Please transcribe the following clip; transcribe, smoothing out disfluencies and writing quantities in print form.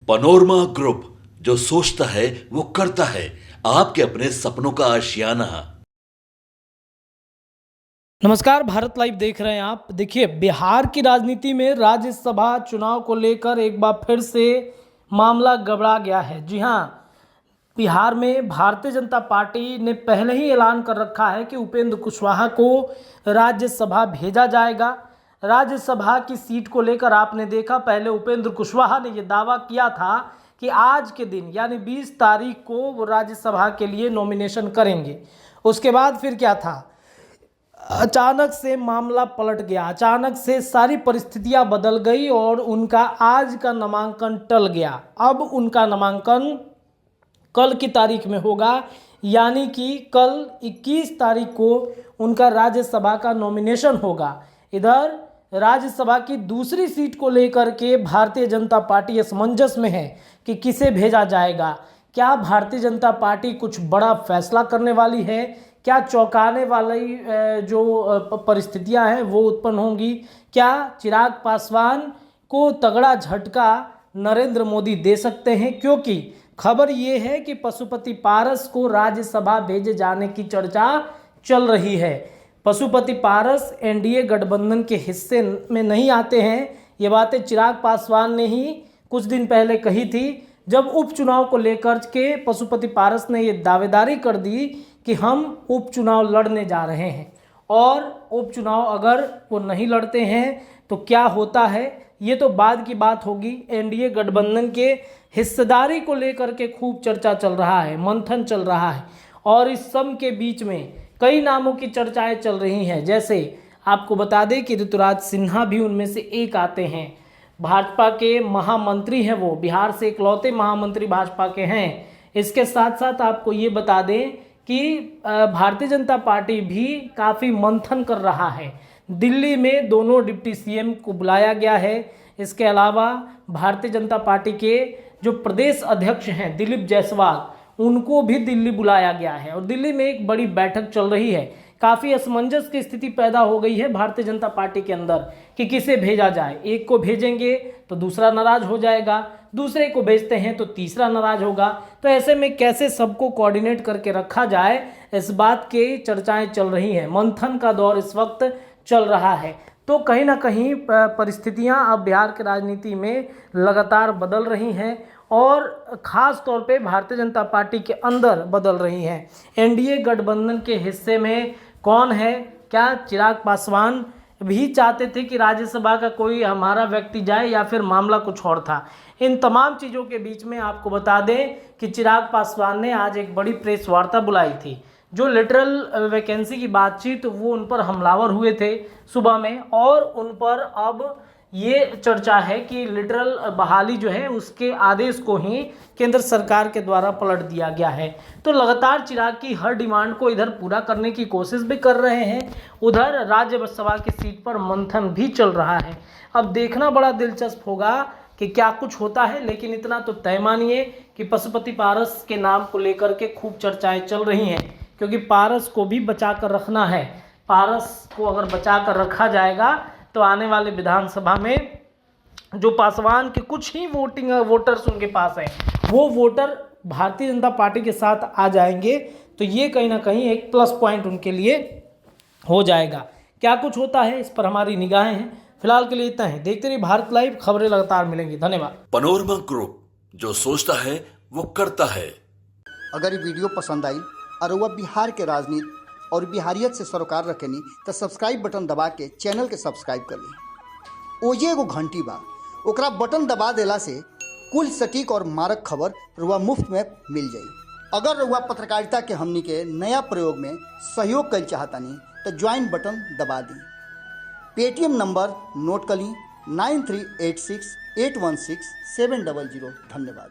Panorama group, जो सोचता है वो करता है। आपके अपने सपनों का आशियाना। नमस्कार, भारत लाइव देख रहे हैं आप। देखिए, बिहार की राजनीति में राज्यसभा चुनाव को लेकर एक बार फिर से मामला गड़बड़ा गया है। जी हां, बिहार में भारतीय जनता पार्टी ने पहले ही ऐलान कर रखा है कि उपेंद्र कुशवाहा को राज्यसभा भेजा जाएगा। राज्यसभा की सीट को लेकर आपने देखा, पहले उपेंद्र कुशवाहा ने यह दावा किया था कि आज के दिन यानी 20 तारीख को वो राज्यसभा के लिए नॉमिनेशन करेंगे। उसके बाद फिर क्या था, अचानक से मामला पलट गया, अचानक से सारी परिस्थितियां बदल गई और उनका आज का नामांकन टल गया। अब उनका नामांकन कल की तारीख में होगा, यानी कि कल 21 तारीख को उनका राज्यसभा का नॉमिनेशन होगा। इधर राज्यसभा की दूसरी सीट को लेकर के भारतीय जनता पार्टी असमंजस में है कि किसे भेजा जाएगा। क्या भारतीय जनता पार्टी कुछ बड़ा फैसला करने वाली है? क्या चौंकाने वाली जो परिस्थितियां हैं वो उत्पन्न होंगी? क्या चिराग पासवान को तगड़ा झटका नरेंद्र मोदी दे सकते हैं? क्योंकि खबर ये है कि पशुपति पारस को राज्यसभा भेजे जाने की चर्चा चल रही है। पशुपति पारस एनडीए गठबंधन के हिस्से में नहीं आते हैं। ये बातें चिराग पासवान ने ही कुछ दिन पहले कही थी, जब उपचुनाव को लेकर के पशुपति पारस ने ये दावेदारी कर दी कि हम उपचुनाव लड़ने जा रहे हैं, और उपचुनाव अगर वो नहीं लड़ते हैं तो क्या होता है ये तो बाद की बात होगी। एनडीए गठबंधन के हिस्सेदारी को लेकर के खूब चर्चा चल रहा है, मंथन चल रहा है, और इस सब के बीच में कई नामों की चर्चाएं चल रही हैं। जैसे आपको बता दें कि ऋतुराज सिन्हा भी उनमें से एक आते हैं। भाजपा के महामंत्री हैं, वो बिहार से इकलौते महामंत्री भाजपा के हैं। इसके साथ साथ आपको ये बता दें कि भारतीय जनता पार्टी भी काफ़ी मंथन कर रहा है। दिल्ली में दोनों डिप्टी सीएम को बुलाया गया है। इसके अलावा भारतीय जनता पार्टी के जो प्रदेश अध्यक्ष हैं दिलीप जायसवाल, उनको भी दिल्ली बुलाया गया है और दिल्ली में एक बड़ी बैठक चल रही है। काफ़ी असमंजस की स्थिति पैदा हो गई है भारतीय जनता पार्टी के अंदर कि किसे भेजा जाए। एक को भेजेंगे तो दूसरा नाराज हो जाएगा, दूसरे को भेजते हैं तो तीसरा नाराज होगा। तो ऐसे में कैसे सबको कोऑर्डिनेट करके रखा जाए, इस बात की चर्चाएं चल रही हैं। मंथन का दौर इस वक्त चल रहा है। तो कहीं ना कहीं परिस्थितियां अब बिहार की राजनीति में लगातार बदल रही हैं और ख़ास तौर पे भारतीय जनता पार्टी के अंदर बदल रही हैं। एनडीए गठबंधन के हिस्से में कौन है? क्या चिराग पासवान भी चाहते थे कि राज्यसभा का कोई हमारा व्यक्ति जाए, या फिर मामला कुछ और था? इन तमाम चीज़ों के बीच में आपको बता दें कि चिराग पासवान ने आज एक बड़ी प्रेस वार्ता बुलाई थी। जो लिटरल वैकेंसी की बातचीत, वो उन पर हमलावर हुए थे सुबह में, और उन पर अब ये चर्चा है कि लिटरल बहाली जो है उसके आदेश को ही केंद्र सरकार के द्वारा पलट दिया गया है। तो लगातार चिराग की हर डिमांड को इधर पूरा करने की कोशिश भी कर रहे हैं, उधर राज्यसभा की सीट पर मंथन भी चल रहा है। अब देखना बड़ा दिलचस्प होगा कि क्या कुछ होता है, लेकिन इतना तो तय मानिए कि पशुपति पारस के नाम को लेकर के खूब चर्चाएं चल रही हैं, क्योंकि पारस को भी बचा कर रखना है। पारस को अगर बचा कर रखा जाएगा तो आने वाले विधानसभा में जो पासवान के कुछ ही वोटर्स उनके पास हैं, वो वोटर भारतीय जनता पार्टी के साथ आ जाएंगे। तो ये कहीं ना कहीं एक प्लस पॉइंट उनके लिए हो जाएगा। क्या कुछ होता है इस पर हमारी निगाहें हैं। फिलहाल के लिए इतना है। देखते रहिए भारत लाइव, खबरें लगातार मिलेंगी। धन्यवाद। पनोरमा ग्रुप, जो सोचता है वो करता है। अगर ये वीडियो पसंद आई और वह बिहार के राजनीति और बिहारियत से सरोकार रखेनी तो सब्सक्राइब बटन दबा के चैनल के सब्सक्राइब कर ली। ओजे एगो घंटी बा, ओकरा बटन दबा देला से कुल सटीक और मारक खबर रुआ मुफ्त में मिल जाई। अगर रुआ पत्रकारिता के हमनी के नया प्रयोग में सहयोग कर चाहतानी तो ज्वाइन बटन दबा दी। पेटीएम नंबर नोट कर ली 9386816700। धन्यवाद।